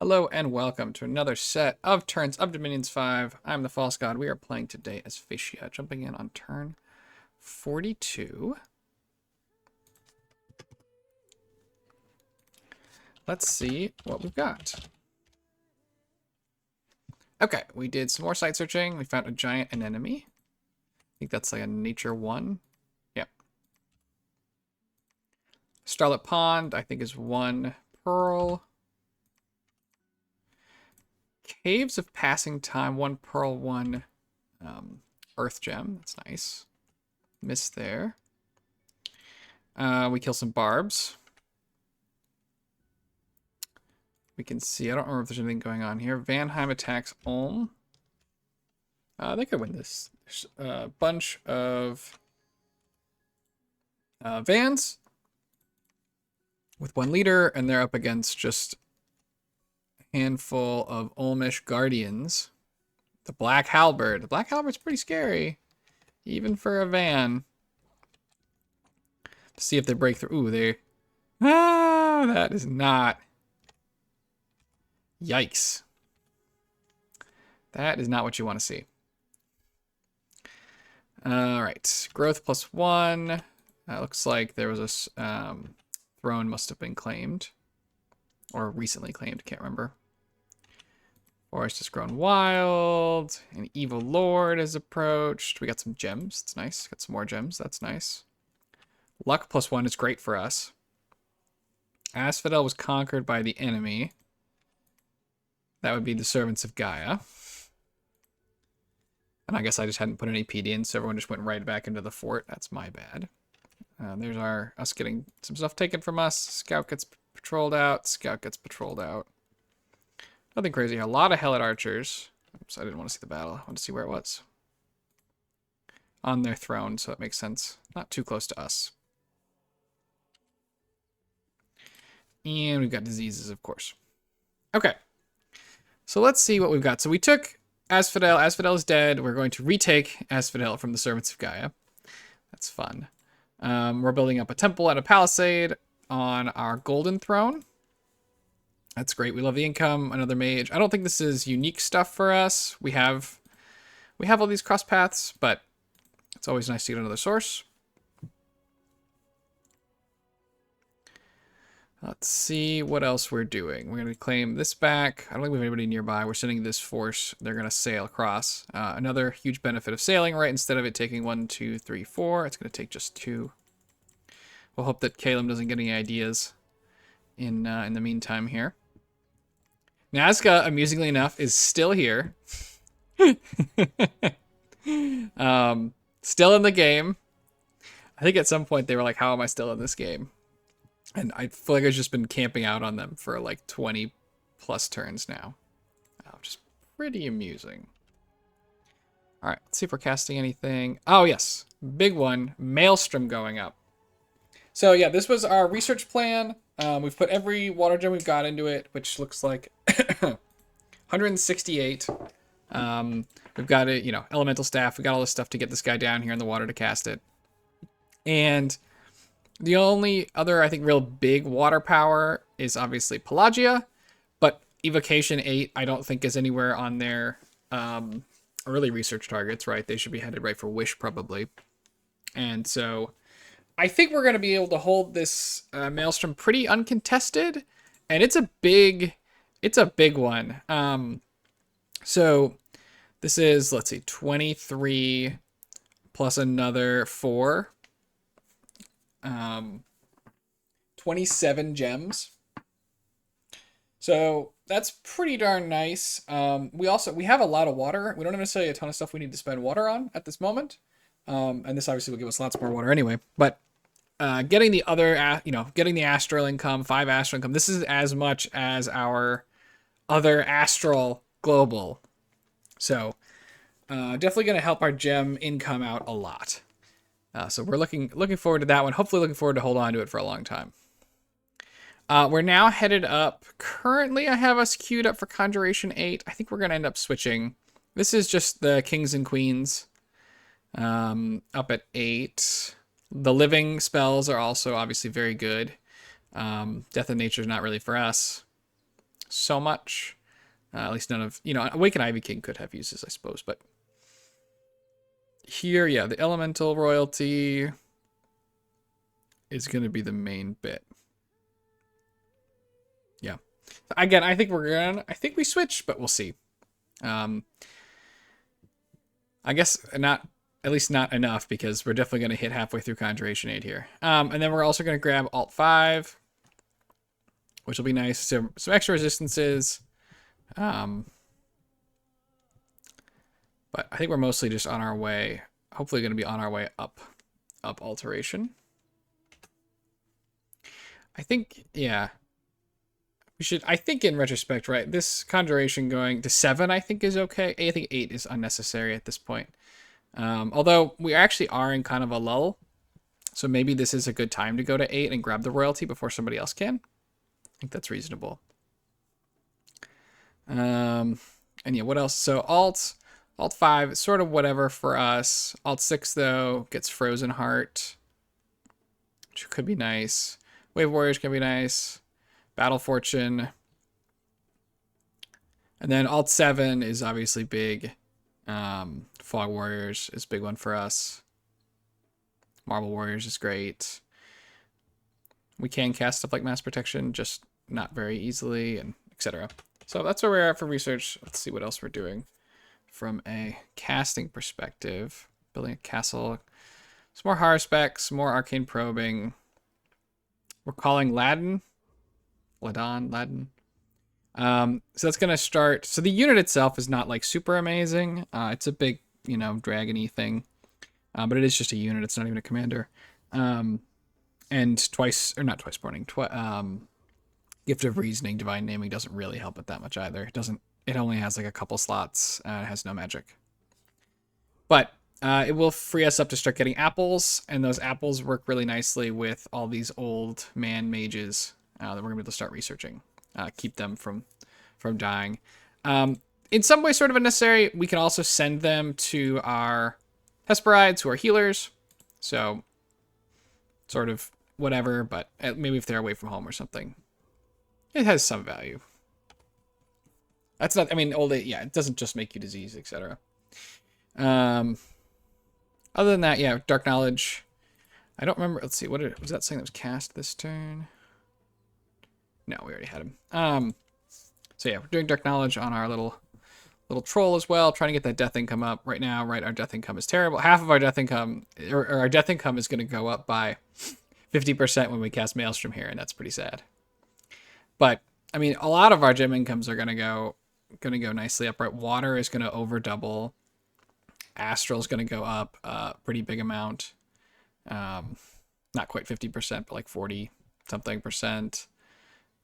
Hello and welcome to another set of turns of Dominions 5. I'm the False God. We are playing today as Phaeacia, jumping in on turn 42. Let's see what we've got. Okay, we did some more site searching. We found a giant anemone. I think that's like a nature 1. Yep. Starlit Pond, I think is 1 pearl. Caves of Passing Time, 1 pearl, 1 earth gem. That's nice. Missed there. We kill some barbs. We can see, I don't remember if there's anything going on here. Vanheim attacks Ulm. They could win this. There's a bunch of Vans with 1 leader, and they're up against just a handful of Ulmish Guardians. The Black Halberd. The Black Halberd's pretty scary, even for a Van. To see if they break through. Ooh, they... that is not... Yikes. That is not what you want to see. All right. Growth +1. Looks like there was a throne must have been claimed. Or recently claimed. Can't remember. Forest has grown wild. An evil lord has approached. We got some gems. That's nice. Got some more gems. That's nice. Luck +1 is great for us. Asphodel was conquered by the enemy. That would be the Servants of Gaia. And I guess I just hadn't put any PD in, so everyone just went right back into the fort. That's my bad. There's us getting some stuff taken from us. Scout gets patrolled out. Scout gets patrolled out. Nothing crazy. A lot of Helot archers. Oops, I didn't want to see the battle. I wanted to see where it was. On their throne, so that makes sense. Not too close to us. And we've got diseases, of course. Okay. So let's see what we've got. So we took Asphodel. Asphodel is dead. We're going to retake Asphodel from the Servants of Gaia. That's fun. We're building up a temple and a palisade on our golden throne. That's great. We love the income. Another mage. I don't think this is unique stuff for us. We have all these cross paths, but it's always nice to get another source. Let's see what else we're doing. We're going to claim this back. I don't think we have anybody nearby. We're sending this force. They're going to sail across. Another huge benefit of sailing, right? Instead of it taking 1, 2, 3, 4, it's going to take just 2. We'll hope that Caleb doesn't get any ideas in the meantime here. Nazca, amusingly enough, is still here. Still in the game. I think at some point they were like, how am I still in this game? And I feel like I've just been camping out on them for like 20 plus turns now. Just pretty amusing. All right, let's see if we're casting anything. Oh, yes. Big one. Maelstrom going up. So, yeah, this was our research plan. We've put every water gem we've got into it, which looks like 168. We've got it, elemental staff. We got all this stuff to get this guy down here in the water to cast it. And the only other, I think, real big water power is obviously Pelagia, but Evocation 8 I don't think is anywhere on their early research targets, right? They should be headed right for Wish, probably. And so I think we're going to be able to hold this Maelstrom pretty uncontested, and it's a big one. So this is, let's see, 23 plus another 4. 27 gems. So that's pretty darn nice. We have a lot of water. We don't have necessarily a ton of stuff we need to spend water on at this moment. And this obviously will give us lots more water anyway. But getting the other, getting the astral income, 5 astral income, this is as much as our other astral global. So definitely going to help our gem income out a lot. So we're looking forward to that one. Hopefully looking forward to hold on to it for a long time. We're now headed up. Currently, I have us queued up for Conjuration 8. I think we're going to end up switching. This is just the Kings and Queens up at 8. The living spells are also obviously very good. Death of Nature is not really for us. so much. At least none of, Awakened Ivy King could have uses, I suppose, but here, yeah, the elemental royalty is going to be the main bit. Yeah. Again, I think we switch, but we'll see. I guess not, at least not enough, because we're definitely going to hit halfway through Conjuration 8 here. And then we're also going to grab Alt 5, which will be nice. So some extra resistances. But I think we're mostly just on our way. Hopefully going to be on our way up alteration. I think, yeah. We should, I think in retrospect, right, this Conjuration going to 7, I think is okay. I think 8 is unnecessary at this point. Although we actually are in kind of a lull. So maybe this is a good time to go to 8 and grab the royalty before somebody else can. I think that's reasonable. And yeah, what else? So Alt 5 is sort of whatever for us. Alt 6, though, gets Frozen Heart, which could be nice. Wave Warriors can be nice. Battle Fortune. And then Alt 7 is obviously big. Fog Warriors is a big one for us. Marble Warriors is great. We can cast stuff like Mass Protection, just not very easily, and etc. So that's where we're at for research. Let's see what else we're doing from a casting perspective. Building a castle. Some more Harspec, some more Arcane Probing. We're calling Ladin. So that's going to start. So the unit itself is not like super amazing. It's a big, dragony thing. But it is just a unit. It's not even a commander. And not twice burning. Gift of Reasoning, Divine Naming doesn't really help it that much either. It only has like a couple slots. It has no magic. But it will free us up to start getting apples, and those apples work really nicely with all these old man mages that we're going to be able to start researching. Keep them from dying. In some way, sort of unnecessary. We can also send them to our Hesperides, who are healers. So, sort of whatever, but maybe if they're away from home or something. It has some value. That's not, it doesn't just make you disease, etc. Other than that, yeah, Dark Knowledge. I don't remember, let's see, was that saying that was cast this turn? No, we already had him. So yeah, we're doing Dark Knowledge on our little troll as well, trying to get that death income up. Right now, our death income is terrible. Half of our death income, or our death income is going to go up by 50% when we cast Maelstrom here, and that's pretty sad. But a lot of our gem incomes are gonna go nicely up. Right, water is gonna over double. Astral's gonna go up a pretty big amount. Not quite 50%, but like 40 something percent.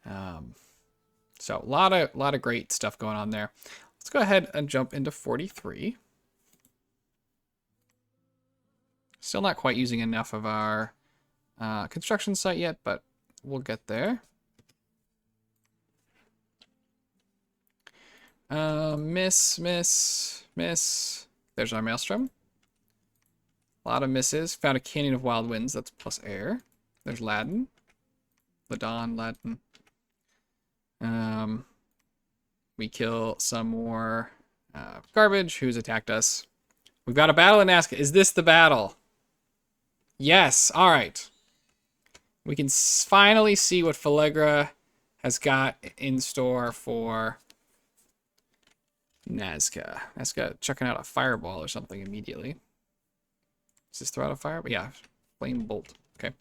So a lot of great stuff going on there. Let's go ahead and jump into 43. Still not quite using enough of our construction site yet, but we'll get there. Miss. There's our Maelstrom. A lot of misses. Found a Canyon of Wild Winds. That's plus air. There's Ladin. Ladin. We kill some more garbage who's attacked us. We've got a battle in Nazca. Is this the battle? Yes. All right. We can finally see what Phalegra has got in store for Nazca. Nazca chucking out a fireball or something immediately. Does this throw out a fireball? Yeah. Flame bolt. Okay.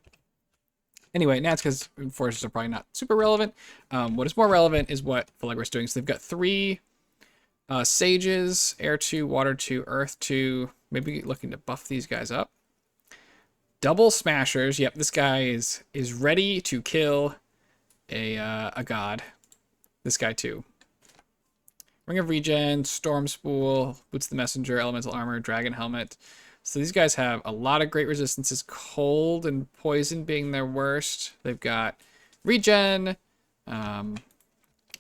Anyway, Nazca's forces are probably not super relevant. What is more relevant is what Phalegra's doing. So they've got 3 Sages, Air 2, Water 2, Earth 2. Maybe looking to buff these guys up. Double Smashers. Yep, this guy is ready to kill a god. This guy too. Ring of Regen, Storm Spool, Boots the Messenger, Elemental Armor, Dragon Helmet. So these guys have a lot of great resistances. Cold and Poison being their worst. They've got Regen. They're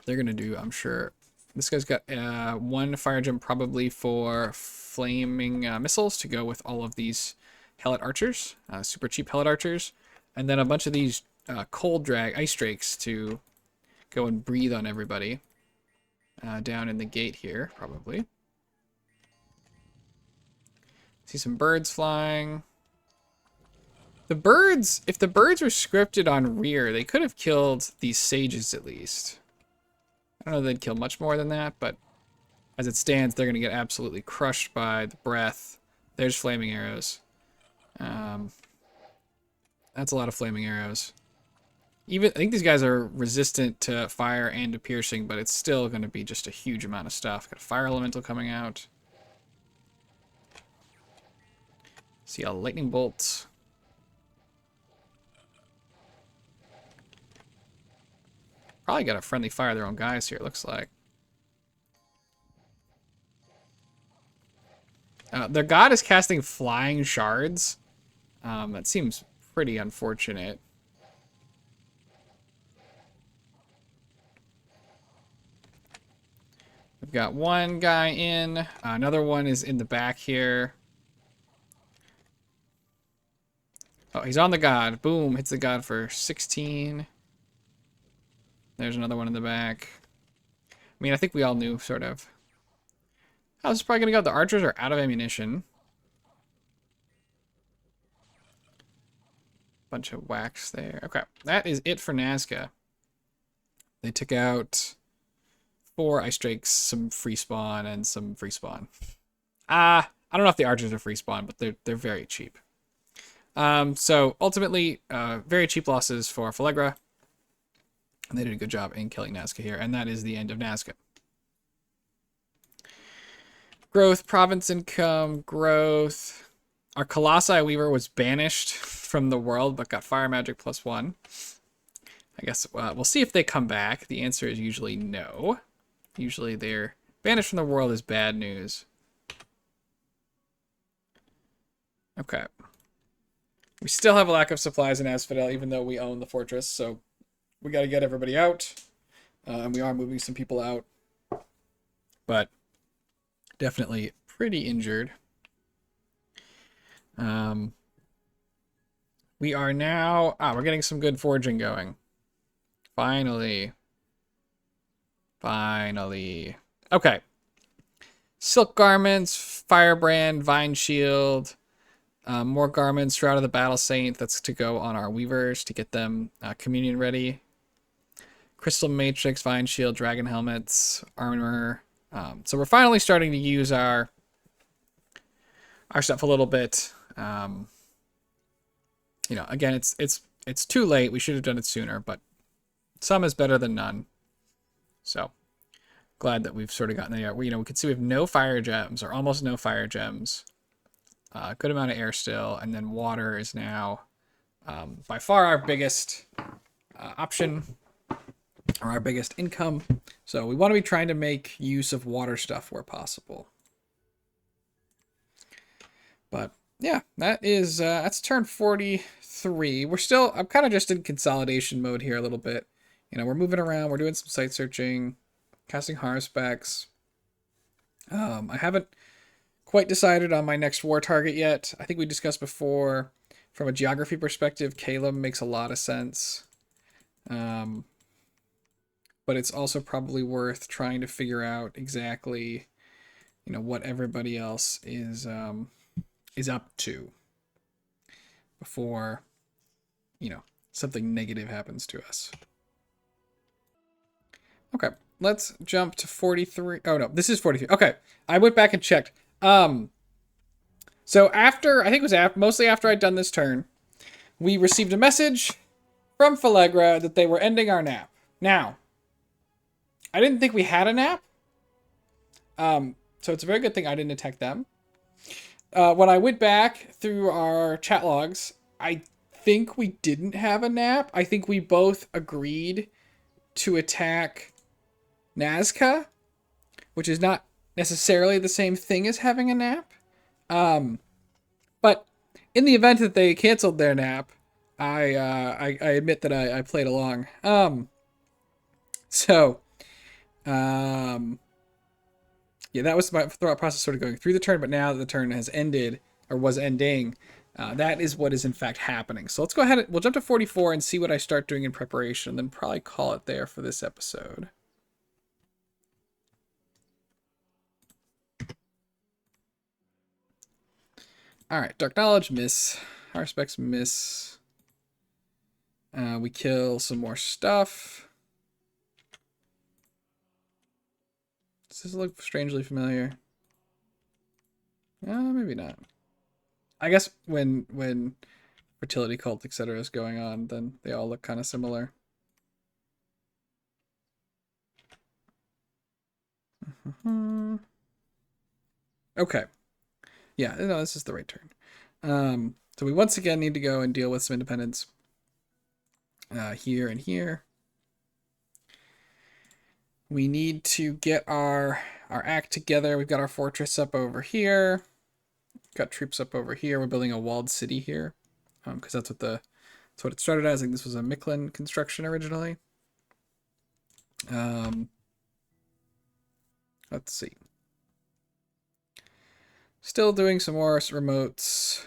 going to do, I'm sure. This guy's got 1 Fire Gem probably for Flaming Missiles to go with all of these Hellet Archers. Super cheap Hellet Archers. And then a bunch of these Cold Drag Ice Drakes to go and breathe on everybody. Down in the gate here, probably. See some birds flying. The birds, if the birds were scripted on rear, they could have killed these sages at least. I don't know if they'd kill much more than that, but as it stands, they're going to get absolutely crushed by the breath. There's flaming arrows. That's a lot of flaming arrows. I think these guys are resistant to fire and to piercing, but it's still going to be just a huge amount of stuff. Got a fire elemental coming out. See a lightning bolt. Probably got a friendly fire their own guys here, it looks like. Their god is casting flying shards. That seems pretty unfortunate. We've got one guy in. Another one is in the back here. Oh, he's on the god. Boom, hits the god for 16. There's another one in the back. I mean, I think we all knew, sort of. Oh, this is probably going to go. The archers are out of ammunition. Bunch of wax there. Okay, that is it for Nazca. They took out 4 ice drakes, some free spawn, and some free spawn. I don't know if the archers are free spawn, but they're very cheap. So ultimately, very cheap losses for Phaeacia. And they did a good job in killing Nazca here, and that is the end of Nazca. Growth, province income, growth. Our Colossi Weaver was banished from the world, but got fire magic +1. I guess we'll see if they come back. The answer is usually no. Usually they're banished from the world is bad news. Okay. We still have a lack of supplies in Asphodel, even though we own the fortress, so we got to get everybody out. And we are moving some people out. But definitely pretty injured. We are now... we're getting some good foraging going. Finally. Finally. Okay. Silk garments, firebrand, vine shield, more garments, shroud of the battle saint. That's to go on our weavers to get them communion ready. Crystal matrix, vine shield, dragon helmets, armor. So we're finally starting to use our stuff a little bit. You know, again, it's too late. We should have done it sooner, but some is better than none. So glad that we've sort of gotten there. We can see we have no fire gems, or almost no fire gems. Good amount of air still, and then water is now by far our biggest option, or our biggest income. So we want to be trying to make use of water stuff where possible. But yeah, that's turn 43. I'm kind of just in consolidation mode here a little bit. We're moving around, we're doing some site searching, casting haruspecs. I haven't quite decided on my next war target yet. I think we discussed before, from a geography perspective, Caleb makes a lot of sense. But it's also probably worth trying to figure out exactly, what everybody else is up to before, something negative happens to us. Okay, let's jump to 43. Oh, no, this is 43. Okay, I went back and checked. So after, I think it was mostly after I'd done this turn, we received a message from Phaeacia that they were ending our nap. Now, I didn't think we had a nap. So it's a very good thing I didn't attack them. When I went back through our chat logs, I think we didn't have a nap. I think we both agreed to attack Nazca, which is not necessarily the same thing as having a nap. But in the event that they canceled their nap, I admit that I played along. Yeah, that was my thought process sort of going through the turn, but now that the turn has ended, or was ending, That is what is in fact happening. So let's go ahead. We'll jump to 44 and see what I start doing in preparation, and then probably call it there for this episode. All right, Dark Knowledge, miss. Higher Specs, miss. We kill some more stuff. Does this look strangely familiar? Maybe not. I guess when fertility cult, etc. is going on, then they all look kind of similar. Okay. Yeah, no, this is the right turn. So we once again need to go and deal with some independence here and here. We need to get our act together. We've got our fortress up over here. Got troops up over here. We're building a walled city here, because that's what it started as. I think this was a Micklin construction originally. Let's see. Still doing some more remotes.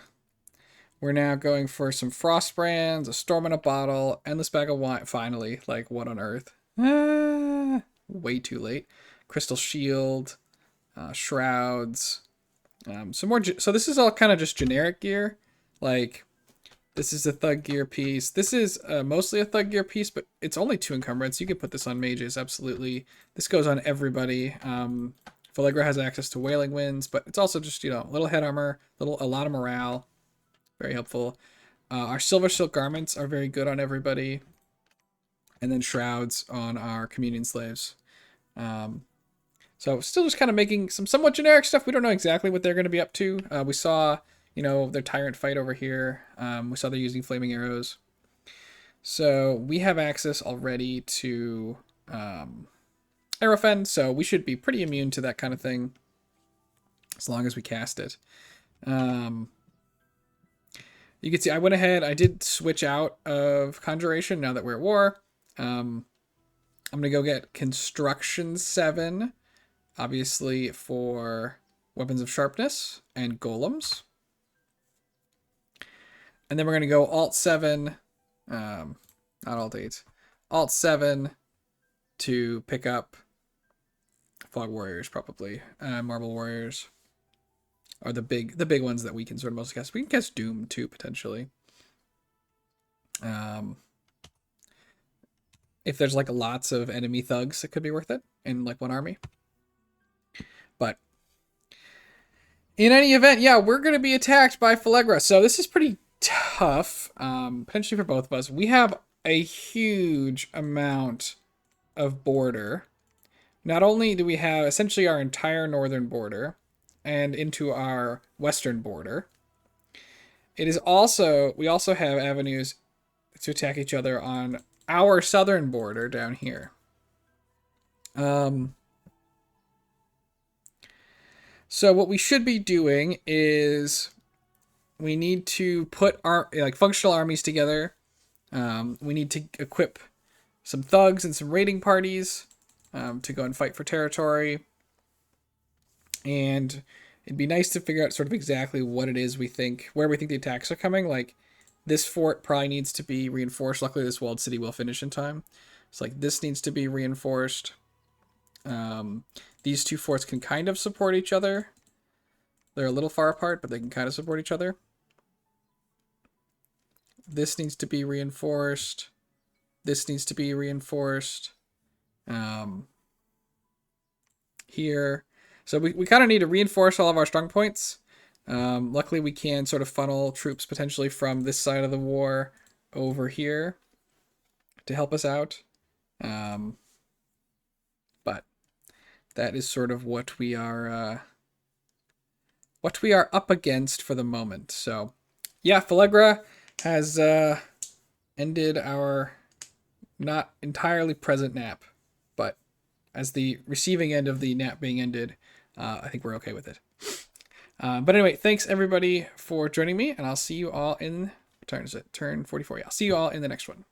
We're now going for some frost brands, a storm in a bottle, endless bag of wine. Finally, like, what on earth? Way too late. Crystal shield, shrouds, some more. So this is all kind of just generic gear. Like, this is a thug gear piece. This is mostly a thug gear piece, but it's only 2 encumbrance. You could put this on mages, absolutely. This goes on everybody. Phaeacia has access to Wailing Winds, but it's also just, a little head armor, a lot of morale. Very helpful. Our silver silk garments are very good on everybody. And then shrouds on our communion slaves. So still just kind of making some somewhat generic stuff. We don't know exactly what they're going to be up to. We saw, their tyrant fight over here. We saw they're using flaming arrows. So we have access already to Aerofen, so we should be pretty immune to that kind of thing as long as we cast it. You can see I went ahead, I did switch out of Conjuration now that we're at war. I'm going to go get Construction 7, obviously for Weapons of Sharpness and Golems. And then we're going to go Alt 7, not Alt 8, Alt 7 to pick up Fog Warriors, probably. Marble Warriors are the big ones that we can sort of mostly cast. We can cast Doom too, potentially. If there's like lots of enemy thugs, it could be worth it in like one army. But in any event, yeah, we're going to be attacked by Phaeacia. So this is pretty tough, potentially for both of us. We have a huge amount of border. Not only do we have essentially our entire northern border and into our western border, it is also, we also have avenues to attack each other on our southern border down here. So what we should be doing is we need to put our functional armies together. We need to equip some thugs and some raiding parties to go and fight for territory. And it'd be nice to figure out sort of exactly what it is we think, where we think the attacks are coming. Like, this fort probably needs to be reinforced. Luckily, this walled city will finish in time. It's like this needs to be reinforced. These 2 forts can kind of support each other. They're a little far apart, but they can kind of support each other. This needs to be reinforced. This needs to be reinforced. Here. So we kind of need to reinforce all of our strong points. Luckily, we can sort of funnel troops potentially from this side of the war over here to help us out. But that is sort of what we are up against for the moment. So yeah, Phaeacia has ended our not entirely present nap, but as the receiving end of the nap being ended, I think we're okay with it. But anyway, thanks everybody for joining me, and I'll see you all in, what turn is it? Turn 44. Yeah, I'll see you all in the next one.